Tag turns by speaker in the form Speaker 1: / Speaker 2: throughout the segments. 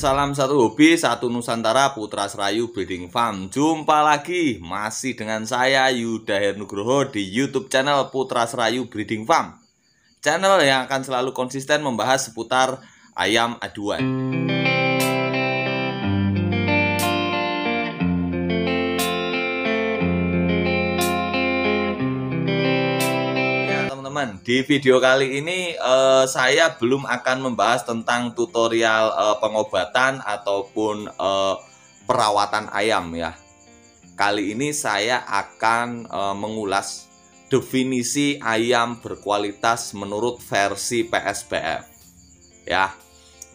Speaker 1: Salam satu hobi, satu Nusantara, Putra Serayu Breeding Farm. Jumpa lagi masih dengan saya Yuda Hernugroho di YouTube channel Putra Serayu Breeding Farm. Channel yang akan selalu konsisten membahas seputar ayam aduan. Di video kali ini saya belum akan membahas tentang tutorial pengobatan ataupun perawatan ayam ya. Kali ini saya akan mengulas definisi ayam berkualitas menurut versi PSBF ya.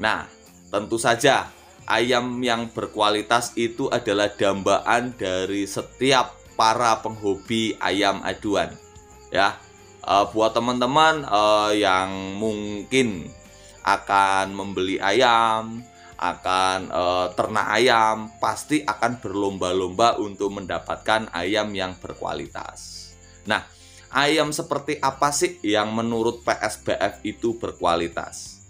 Speaker 1: Nah, tentu saja ayam yang berkualitas itu adalah dambaan dari setiap para penghobi ayam aduan ya. Buat teman-teman yang mungkin akan membeli ayam, akan ternak ayam, pasti akan berlomba-lomba untuk mendapatkan ayam yang berkualitas. Nah, ayam seperti apa sih yang menurut PSBF itu berkualitas?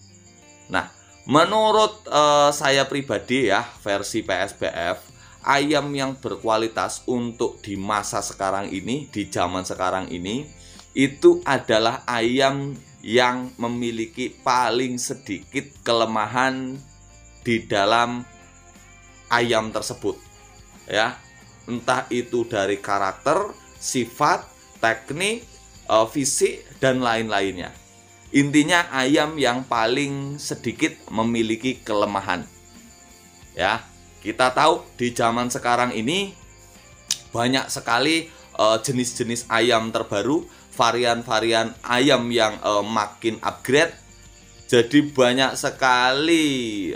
Speaker 1: Nah, menurut saya pribadi ya, versi PSBF, ayam yang berkualitas untuk di masa sekarang ini, di zaman sekarang ini, itu adalah ayam yang memiliki paling sedikit kelemahan di dalam ayam tersebut ya, entah itu dari karakter, sifat, teknik, fisik dan lain-lainnya. Intinya ayam yang paling sedikit memiliki kelemahan ya. Kita tahu di zaman sekarang ini banyak sekali jenis-jenis ayam terbaru, varian-varian ayam yang makin upgrade. Jadi banyak sekali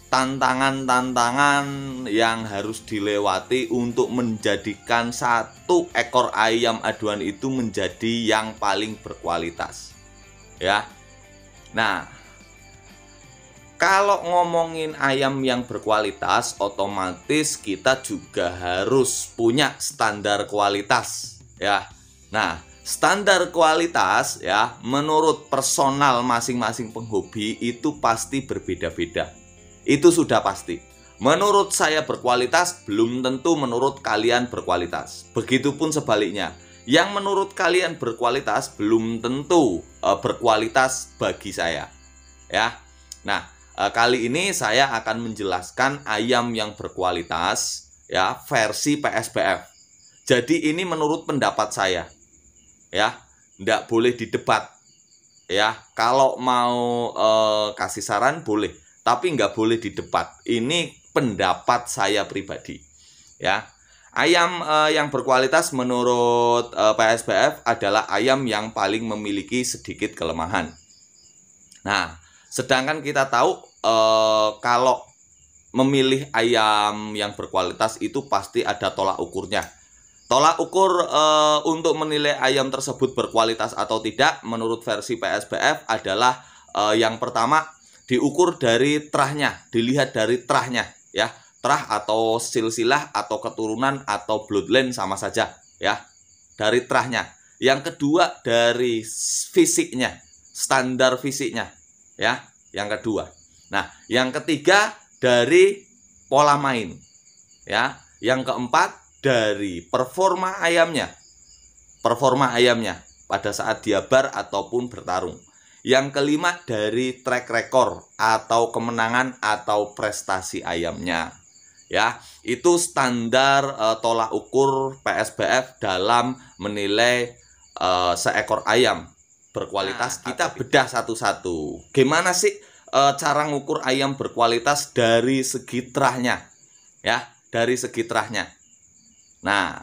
Speaker 1: tantangan-tantangan yang harus dilewati untuk menjadikan satu ekor ayam aduan itu menjadi yang paling berkualitas ya. Nah, kalau ngomongin ayam yang berkualitas, otomatis kita juga harus punya standar kualitas ya. Nah, standar kualitas ya, menurut personal masing-masing penghobi itu pasti berbeda-beda. Itu sudah pasti. Menurut saya berkualitas, belum tentu menurut kalian berkualitas. Begitupun sebaliknya. Yang menurut kalian berkualitas, belum tentu berkualitas bagi saya. Ya. Nah, kali ini saya akan menjelaskan ayam yang berkualitas ya, versi PSBF. Jadi ini menurut pendapat saya. Ya, nggak boleh didebat ya. Kalau mau kasih saran boleh, tapi nggak boleh didebat. Ini pendapat saya pribadi ya. Ayam yang berkualitas menurut PSBF adalah ayam yang paling memiliki sedikit kelemahan. Nah, sedangkan kita tahu kalau memilih ayam yang berkualitas itu pasti ada tolak ukurnya. Tolak ukur untuk menilai ayam tersebut berkualitas atau tidak menurut versi PSBF adalah yang pertama diukur dari terahnya, dilihat dari terahnya ya. Terah atau silsilah atau keturunan atau bloodline sama saja ya, dari terahnya. Yang kedua dari fisiknya, standar fisiknya ya, yang kedua. Nah, yang ketiga dari pola main ya. Yang keempat dari performa ayamnya pada saat dia bar ataupun bertarung. Yang kelima dari track record atau kemenangan atau prestasi ayamnya ya. Itu standar tolak ukur PSBF dalam menilai seekor ayam berkualitas. Kita bedah satu-satu. Gimana sih cara ngukur ayam berkualitas dari segi terahnya ya, dari segi terahnya. Nah,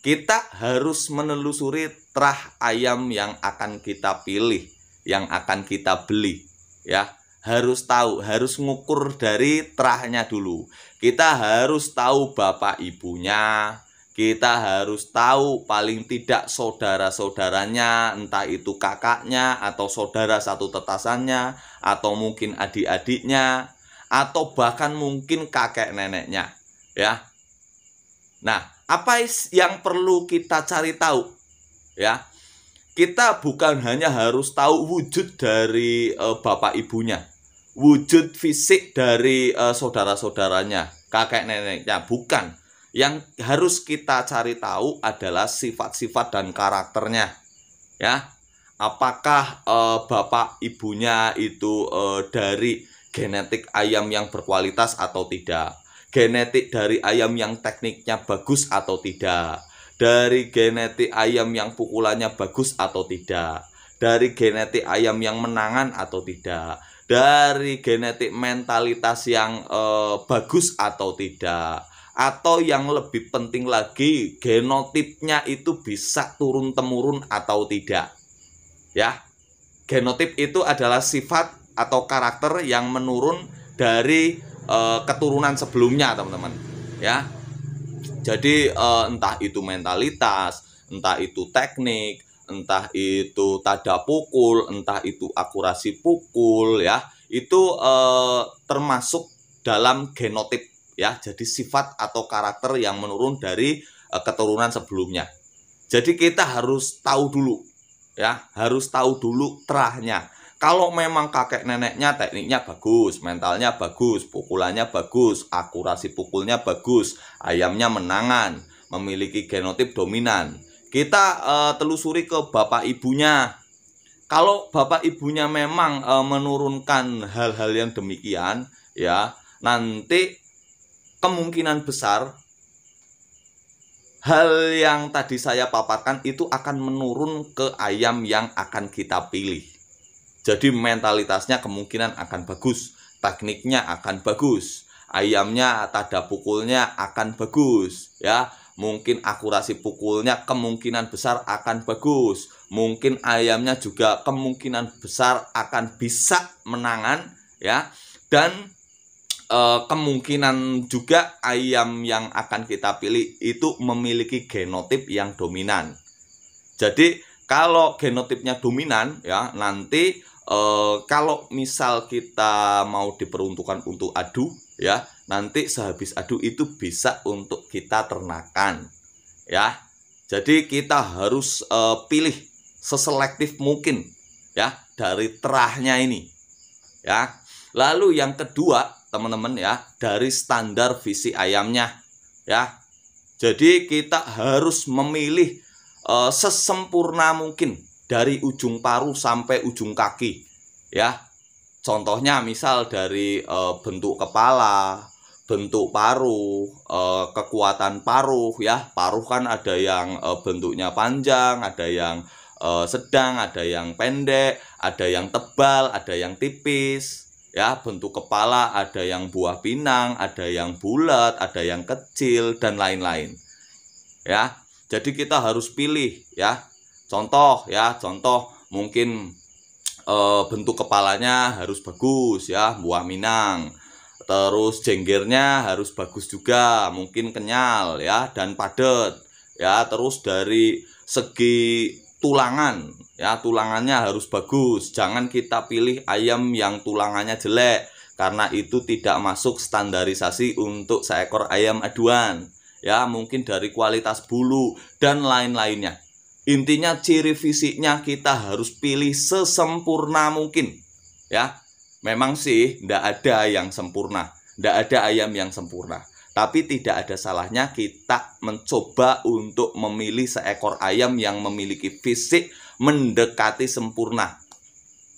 Speaker 1: kita harus menelusuri terah ayam yang akan kita pilih, yang akan kita beli ya. Harus tahu, harus ngukur dari terahnya dulu. Kita harus tahu bapak ibunya, kita harus tahu paling tidak saudara-saudaranya, entah itu kakaknya atau saudara satu tetasannya, atau mungkin adik-adiknya, atau bahkan mungkin kakek neneknya ya. Nah, apa yang perlu kita cari tahu ya? Kita bukan hanya harus tahu wujud dari bapak ibunya, wujud fisik dari saudara-saudaranya, kakek neneknya, bukan. Yang harus kita cari tahu adalah sifat-sifat dan karakternya, ya. Apakah bapak ibunya itu dari genetik ayam yang berkualitas atau tidak? Genetik dari ayam yang tekniknya bagus atau tidak? Dari genetik ayam yang pukulannya bagus atau tidak? Dari genetik ayam yang menangan atau tidak? Dari genetik mentalitas yang bagus atau tidak? Atau yang lebih penting lagi, genotipnya itu bisa turun-temurun atau tidak? Ya, genotip itu adalah sifat atau karakter yang menurun dari keturunan sebelumnya, teman-teman. Ya, jadi entah itu mentalitas, entah itu teknik, entah itu tada pukul, entah itu akurasi pukul, ya, itu termasuk dalam genotip, ya. Jadi sifat atau karakter yang menurun dari keturunan sebelumnya. Jadi kita harus tahu dulu, ya, harus tahu dulu terahnya. Kalau memang kakek neneknya tekniknya bagus, mentalnya bagus, pukulannya bagus, akurasi pukulnya bagus, ayamnya menangan, memiliki genotip dominan, kita telusuri ke bapak ibunya. Kalau bapak ibunya memang menurunkan hal-hal yang demikian, ya, nanti kemungkinan besar hal yang tadi saya paparkan itu akan menurun ke ayam yang akan kita pilih. Jadi mentalitasnya kemungkinan akan bagus, tekniknya akan bagus, ayamnya tada pukulnya akan bagus, ya. Mungkin akurasi pukulnya kemungkinan besar akan bagus. Mungkin ayamnya juga kemungkinan besar akan bisa menangan, ya. Dan kemungkinan juga ayam yang akan kita pilih itu memiliki genotip yang dominan. Jadi kalau genotipnya dominan, ya, nanti kalau misal kita mau diperuntukkan untuk adu, ya, nanti sehabis adu itu bisa untuk kita ternakan, ya. Jadi kita harus pilih seselektif mungkin, ya, dari terahnya ini, ya. Lalu yang kedua, teman-teman, ya, dari standar fisik ayamnya, ya. Jadi kita harus memilih sesempurna mungkin dari ujung paruh sampai ujung kaki, ya. Contohnya misal dari bentuk kepala, bentuk paruh, kekuatan paruh, ya. Paruh kan ada yang bentuknya panjang, ada yang sedang, ada yang pendek, ada yang tebal, ada yang tipis, ya. Bentuk kepala ada yang buah pinang, ada yang bulat, ada yang kecil, dan lain-lain, ya. Jadi kita harus pilih, ya. Contoh, ya, contoh mungkin bentuk kepalanya harus bagus, ya, buah minang. Terus jenggernya harus bagus juga, mungkin kenyal, ya, dan padat, ya. Terus dari segi tulangan, ya, tulangannya harus bagus. Jangan kita pilih ayam yang tulangannya jelek, karena itu tidak masuk standarisasi untuk seekor ayam aduan, ya. Mungkin dari kualitas bulu dan lain-lainnya. Intinya ciri fisiknya kita harus pilih sesempurna mungkin, ya. Memang sih tidak ada yang sempurna, tidak ada ayam yang sempurna. Tapi tidak ada salahnya kita mencoba untuk memilih seekor ayam yang memiliki fisik mendekati sempurna,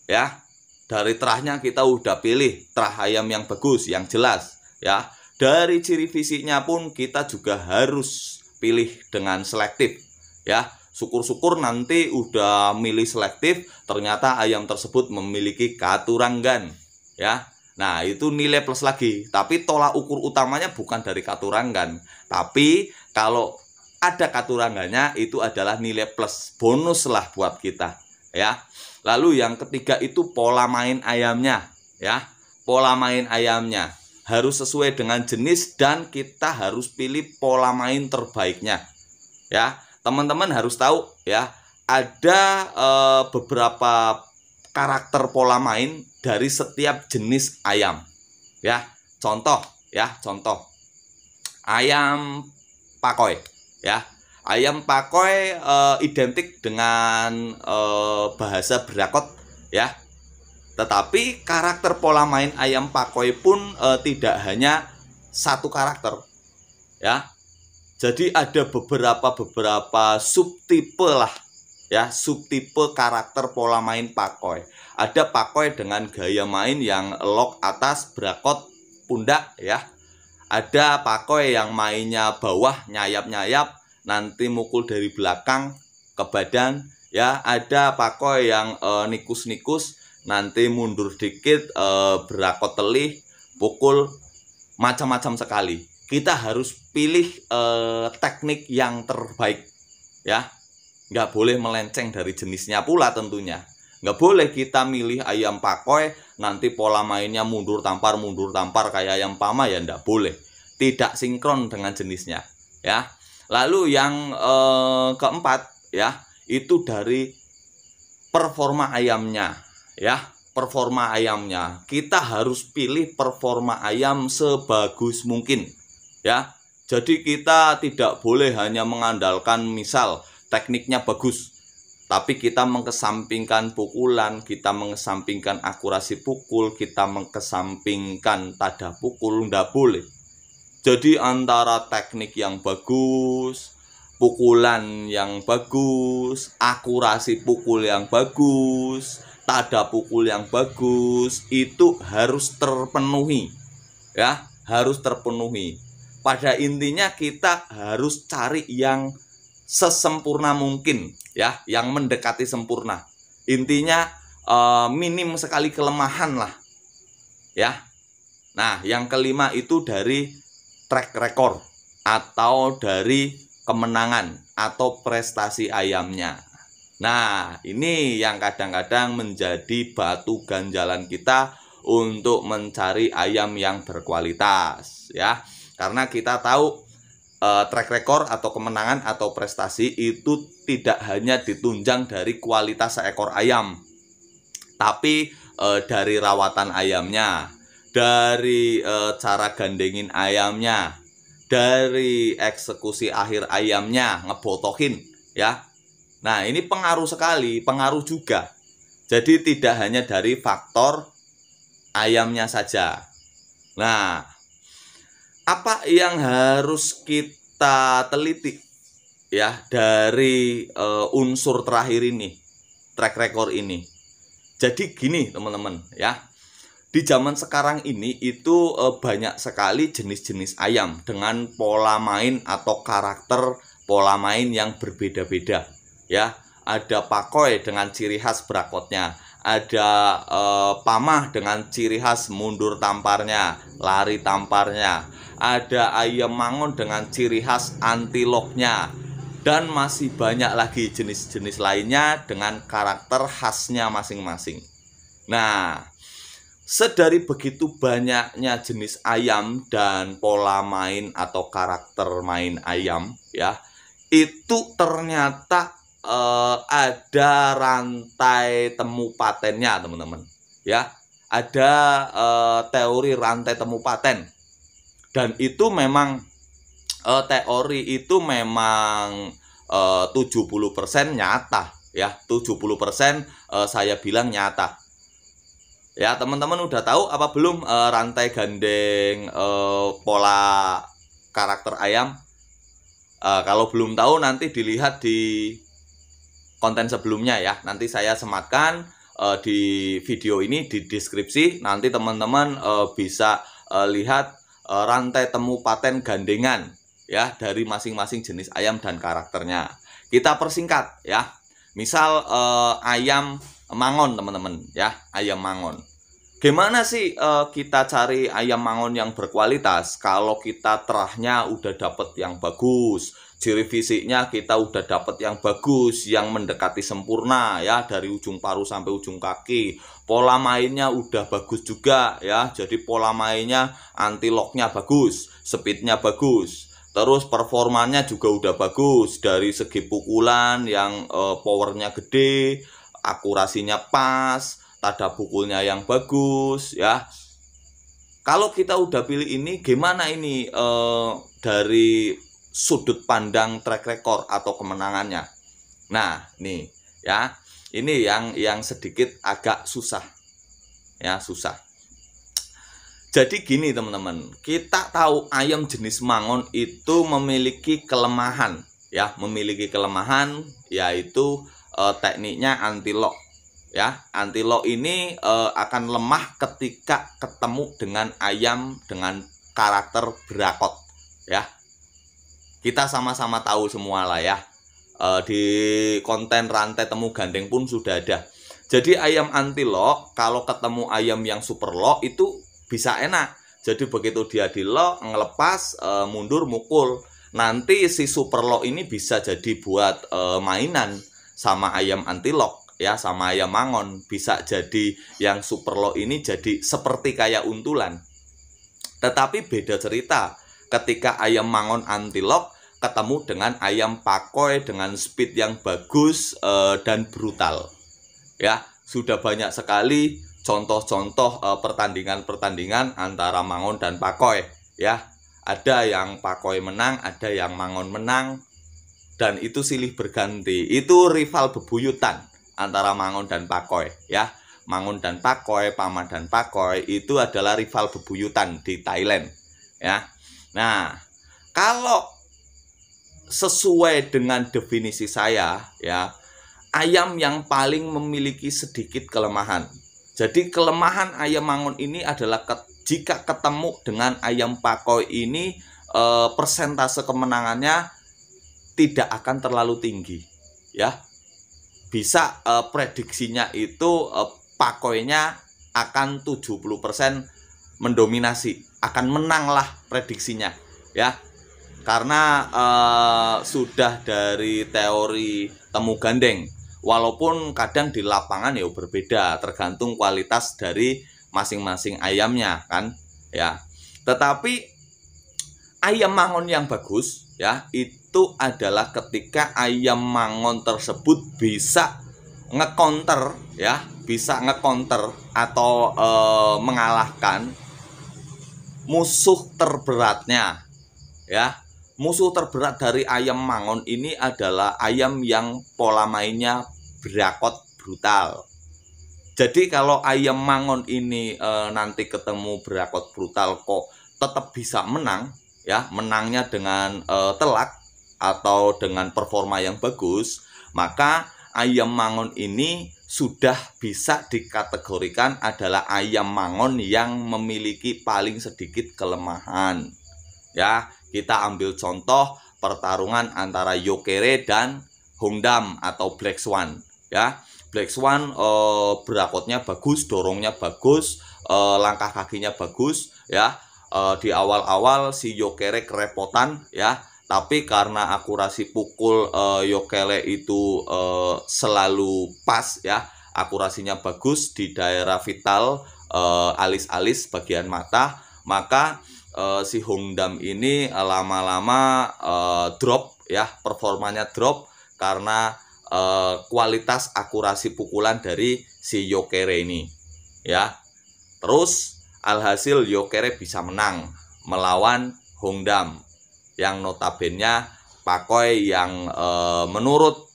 Speaker 1: ya. Dari terahnya kita udah pilih terah ayam yang bagus, yang jelas, ya. Dari ciri fisiknya pun kita juga harus pilih dengan selektif, ya. Syukur-syukur nanti udah milih selektif, ternyata ayam tersebut memiliki katuranggan, ya. Nah, itu nilai plus lagi. Tapi tolak ukur utamanya bukan dari katuranggan. Tapi kalau ada katuranggannya itu adalah nilai plus, bonus lah buat kita, ya. Lalu yang ketiga itu pola main ayamnya, ya. Pola main ayamnya harus sesuai dengan jenis dan kita harus pilih pola main terbaiknya, ya. Teman-teman harus tahu, ya, ada beberapa karakter pola main dari setiap jenis ayam, ya. Contoh, ya, contoh ayam pakoi, ya. Ayam pakoi identik dengan bahasa berakot, ya. Tetapi karakter pola main ayam pakoi pun tidak hanya satu karakter, ya. Jadi ada beberapa subtipe lah, ya, subtipe karakter pola main pakoi. Ada pakoi dengan gaya main yang lock atas, brakot, pundak, ya. Ada pakoi yang mainnya bawah, nyayap-nyayap, nanti mukul dari belakang ke badan, ya. Ada pakoi yang nikus-nikus, nanti mundur dikit, berakot telih, pukul, macam-macam sekali. Kita harus pilih teknik yang terbaik, ya. Nggak boleh melenceng dari jenisnya pula tentunya. Nggak boleh kita milih ayam pakoi, nanti pola mainnya mundur tampar kayak ayam pama, ya nggak boleh. Tidak sinkron dengan jenisnya, ya. Lalu yang keempat, ya, itu dari performa ayamnya, ya. Performa ayamnya, kita harus pilih performa ayam sebagus mungkin, ya. Jadi kita tidak boleh hanya mengandalkan misal tekniknya bagus, tapi kita mengesampingkan pukulan, kita mengesampingkan akurasi pukul, kita mengesampingkan tada pukul, nggak boleh. Jadi antara teknik yang bagus, pukulan yang bagus, akurasi pukul yang bagus, tada pukul yang bagus, itu harus terpenuhi, ya, harus terpenuhi. Pada intinya kita harus cari yang sesempurna mungkin, ya, yang mendekati sempurna. Intinya minim sekali kelemahan lah, ya. Nah, yang kelima itu dari track record atau dari kemenangan atau prestasi ayamnya. Nah, ini yang kadang-kadang menjadi batu ganjalan kita untuk mencari ayam yang berkualitas, ya. Karena kita tahu track record atau kemenangan atau prestasi itu tidak hanya ditunjang dari kualitas seekor ayam, tapi dari rawatan ayamnya, dari cara gandengin ayamnya, dari eksekusi akhir ayamnya, ngebotohin, ya. Nah, ini pengaruh sekali, pengaruh juga. Jadi tidak hanya dari faktor ayamnya saja. Nah, apa yang harus kita teliti, ya, dari unsur terakhir ini, track record ini? Jadi gini teman-teman, ya. Di zaman sekarang ini itu banyak sekali jenis-jenis ayam dengan pola main atau karakter pola main yang berbeda-beda, ya. Ada pakoi dengan ciri khas brakotnya, ada pamah dengan ciri khas mundur tamparnya, lari tamparnya, ada ayam mangon dengan ciri khas anti locknya, dan masih banyak lagi jenis-jenis lainnya dengan karakter khasnya masing-masing. Nah, sedari begitu banyaknya jenis ayam dan pola main atau karakter main ayam, ya, itu ternyata ada rantai temu patennya, teman-teman, ya. Ada teori rantai temu paten, dan itu memang teori itu memang 70% nyata, ya. 70% saya bilang nyata. Ya, teman-teman udah tahu apa belum rantai gandeng pola karakter ayam? Kalau belum tahu nanti dilihat di konten sebelumnya, ya. Nanti saya sematkan di video ini di deskripsi. Nanti teman-teman bisa lihat rantai temu paten gandengan, ya, dari masing-masing jenis ayam dan karakternya. Kita persingkat, ya. Misal ayam mangon, teman-teman, ya, ayam mangon. Gimana sih kita cari ayam mangon yang berkualitas? Kalau kita terahnya udah dapet yang bagus, ciri fisiknya kita udah dapet yang bagus, yang mendekati sempurna, ya, dari ujung paruh sampai ujung kaki. Pola mainnya udah bagus juga, ya. Jadi pola mainnya anti locknya bagus, speednya bagus. Terus performanya juga udah bagus dari segi pukulan yang powernya gede, akurasinya pas, tada pukulnya yang bagus, ya. Kalau kita udah pilih ini, gimana ini dari sudut pandang track record atau kemenangannya? Nah, nih, ya, ini yang sedikit agak susah, ya, susah. Jadi gini teman-teman, kita tahu ayam jenis mangon itu memiliki kelemahan, ya, memiliki kelemahan yaitu tekniknya anti lock, ya. Anti lock ini akan lemah ketika ketemu dengan ayam dengan karakter berakot, ya. Kita sama-sama tahu semua lah ya. Di konten rantai temu gandeng pun sudah ada. Jadi ayam anti lock kalau ketemu ayam yang super lock itu bisa enak. Jadi begitu dia di lock, ngelepas, mundur, mukul. Nanti si super lock ini bisa jadi buat mainan sama ayam anti lock, ya, sama ayam mangon. Bisa jadi yang super lock ini jadi seperti kayak untulan. Tetapi beda cerita ketika ayam mangon anti lock ketemu dengan ayam pakoi dengan speed yang bagus dan brutal. Ya, sudah banyak sekali contoh-contoh pertandingan-pertandingan antara mangon dan pakoi, ya. Ada yang pakoi menang, ada yang mangon menang, dan itu silih berganti. Itu rival bebuyutan antara mangon dan pakoi, ya. Mangon dan pakoi, pama dan pakoi itu adalah rival bebuyutan di Thailand, ya. Nah, kalau sesuai dengan definisi saya, ya, ayam yang paling memiliki sedikit kelemahan. Jadi kelemahan ayam mangon ini adalah jika ketemu dengan ayam pakoi ini persentase kemenangannya tidak akan terlalu tinggi, ya. Bisa prediksinya itu pakoinya akan 70% mendominasi, akan menang lah prediksinya, ya. Karena sudah dari teori temu gandeng. Walaupun kadang di lapangan ya berbeda, tergantung kualitas dari masing-masing ayamnya kan, ya. Tetapi ayam mangon yang bagus, ya, itu adalah ketika ayam mangon tersebut bisa nge-counter, ya, bisa nge-counter atau mengalahkan musuh terberatnya, ya. Musuh terberat dari ayam mangon ini adalah ayam yang pola mainnya berakot brutal. Jadi kalau ayam mangon ini nanti ketemu berakot brutal kok tetap bisa menang, ya, menangnya dengan telak atau dengan performa yang bagus, maka ayam mangon ini sudah bisa dikategorikan adalah ayam mangon yang memiliki paling sedikit kelemahan, ya. Kita ambil contoh pertarungan antara Yokere dan Hongdam atau Black Swan, ya. Black Swan berakotnya bagus, dorongnya bagus, langkah kakinya bagus, ya. Di awal-awal si Yokere kerepotan, ya. Tapi karena akurasi pukul Yokere itu selalu pas, ya. Akurasinya bagus di daerah vital, alis-alis bagian mata, maka si Hongdam ini lama-lama drop, ya, performanya drop karena kualitas akurasi pukulan dari si Yokere ini, ya. Terus alhasil Yokere bisa menang melawan Hongdam yang notabene pakoi yang menurut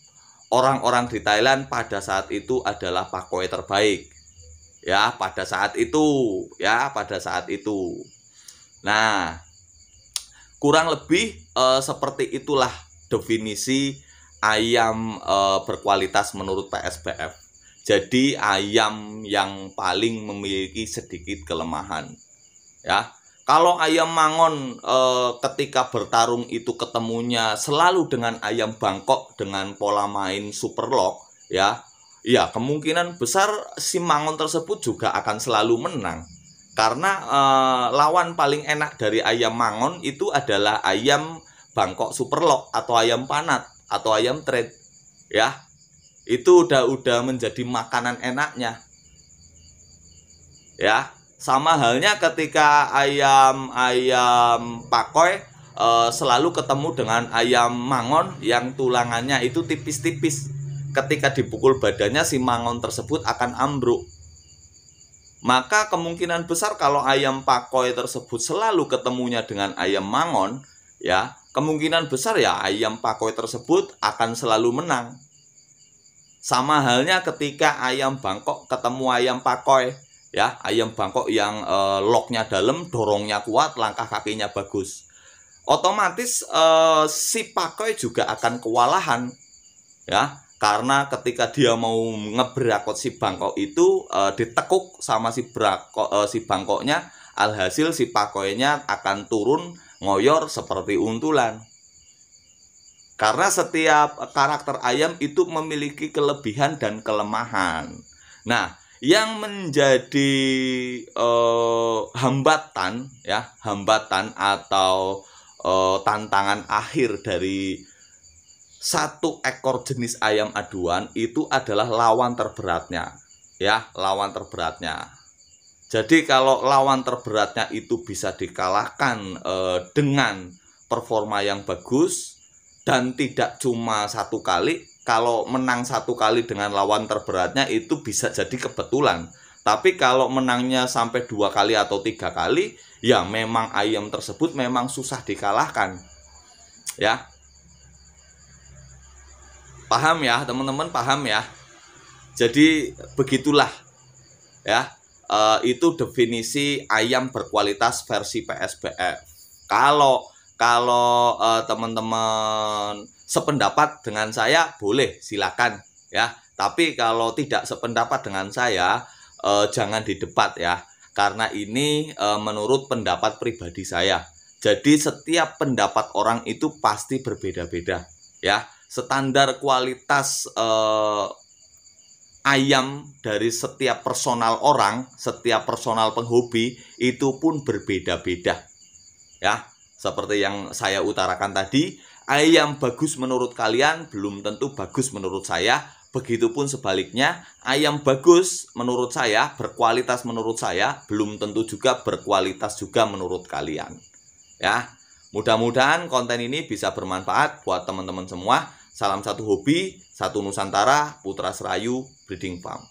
Speaker 1: orang-orang di Thailand pada saat itu adalah pakoi terbaik, ya, pada saat itu, ya, pada saat itu. Nah, kurang lebih seperti itulah definisi ayam berkualitas menurut PSBF. Jadi ayam yang paling memiliki sedikit kelemahan, ya. Kalau ayam mangon ketika bertarung itu ketemunya selalu dengan ayam Bangkok dengan pola main super lock, ya, ya kemungkinan besar si mangon tersebut juga akan selalu menang. Karena lawan paling enak dari ayam mangon itu adalah ayam Bangkok Superlock atau ayam panat atau ayam trade, ya. Itu udah menjadi makanan enaknya, ya. Sama halnya ketika ayam pakoi selalu ketemu dengan ayam mangon yang tulangannya itu tipis-tipis. Ketika dipukul badannya si mangon tersebut akan ambruk. Maka kemungkinan besar kalau ayam pakoi tersebut selalu ketemunya dengan ayam mangon, ya, kemungkinan besar ya ayam pakoi tersebut akan selalu menang. Sama halnya ketika ayam Bangkok ketemu ayam pakoi, ya, ayam Bangkok yang loknya dalam, dorongnya kuat, langkah kakinya bagus. Otomatis si pakoi juga akan kewalahan, ya, karena ketika dia mau ngebrakot si Bangkok itu ditekuk sama si Bangkoknya, alhasil si pakoinya akan turun ngoyor seperti untulan. Karena setiap karakter ayam itu memiliki kelebihan dan kelemahan. Nah, yang menjadi hambatan, ya, hambatan atau tantangan akhir dari satu ekor jenis ayam aduan itu adalah lawan terberatnya, ya, lawan terberatnya. Jadi kalau lawan terberatnya itu bisa dikalahkan dengan performa yang bagus dan tidak cuma satu kali. Kalau menang satu kali dengan lawan terberatnya itu bisa jadi kebetulan. Tapi kalau menangnya sampai 2 kali atau 3 kali, ya memang ayam tersebut memang susah dikalahkan. Ya. Paham ya, teman-teman, paham ya? Jadi begitulah ya. Itu definisi ayam berkualitas versi PSBF. Kalau teman-teman sependapat dengan saya, boleh, silakan ya. Tapi kalau tidak sependapat dengan saya, jangan didebat ya, karena ini menurut pendapat pribadi saya. Jadi setiap pendapat orang itu pasti berbeda-beda ya. Standar kualitas ayam dari setiap personal orang, setiap personal penghobi itu pun berbeda-beda ya. Seperti yang saya utarakan tadi, ayam bagus menurut kalian belum tentu bagus menurut saya. Begitupun sebaliknya, ayam bagus menurut saya, berkualitas menurut saya, belum tentu juga berkualitas juga menurut kalian. Ya, mudah-mudahan konten ini bisa bermanfaat buat teman-teman semua. Salam satu hobi, satu Nusantara, Putra Serayu Breeding Farm.